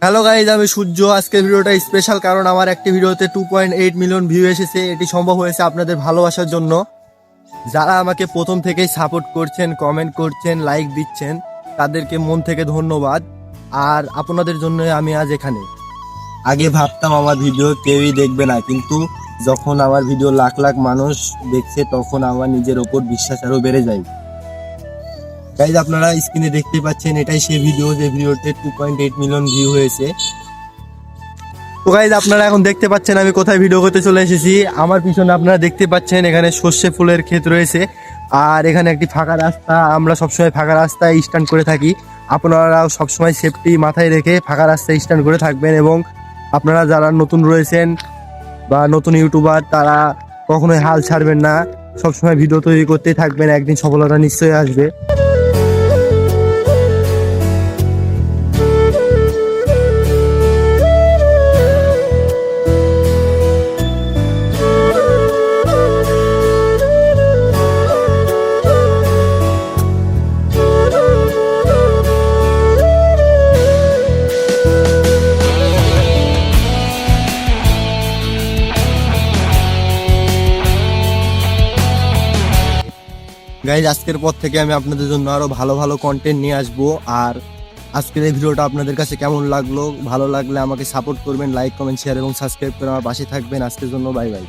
Hello guys, আমি সূর্য। আজকের ভিডিওটা স্পেশাল কারণ আমার একটি ভিডিওতে 2.8 মিলিয়ন ভিউ এসেছে। এটি সম্ভব হয়েছে আপনাদের ভালোবাসার জন্য। যারা আমাকে প্রথম থেকেই সাপোর্ট করছেন, কমেন্ট করছেন, লাইক দিচ্ছেন, তাদেরকে মন থেকে ধন্যবাদ। আর আপনাদের জন্য আমি আজ এখানে। আগে ভাবতাম আমার ভিডিও কেউই দেখবে না, কিন্তু যখন আমার ভিডিও লাখ লাখ মানুষ দেখছে তখন আমার নিজের ওপর বিশ্বাস আরো বেড়ে যায়। গাইজ, আপনারা স্ক্রিনে দেখতে পাচ্ছেন, এটাই সেই ভিডিও যে ভিডিওতে 2.8 মিলিয়ন ভিউ হয়েছে। তো গাইজ, আপনারা এখন দেখতে পাচ্ছেন আমি কোথায় ভিডিও করতে চলে এসেছি। আমার পিছনে আপনারা দেখতে পাচ্ছেন এখানে সর্ষে ফুলের ক্ষেত রয়েছে, আর এখানে একটি ফাঁকা রাস্তা। আমরা সবসময় ফাঁকা রাস্তায় স্ট্যান্ড করে থাকি। আপনারাও সবসময় সেফটি মাথায় রেখে ফাঁকা রাস্তায় স্ট্যান্ড করে থাকবেন। এবং আপনারা যারা নতুন রয়েছেন বা নতুন ইউটিউবার, তারা কখনোই হাল ছাড়বেন না। সবসময় ভিডিও তৈরি করতেই থাকবেন, একদিন সফলতা নিশ্চয়ই আসবে। গাইজ, আজকের পর থেকে আমি আপনাদের জন্য আরো ভালো ভালো কন্টেন্ট নিয়ে আসবো। আর আজকের এই ভিডিওটা আপনাদের কাছে কেমন লাগলো? ভালো লাগলে আমাকে সাপোর্ট করবেন, লাইক, কমেন্ট, শেয়ার এবং সাবস্ক্রাইব করে আমার পাশে থাকবেন। আজকের জন্য বাই বাই।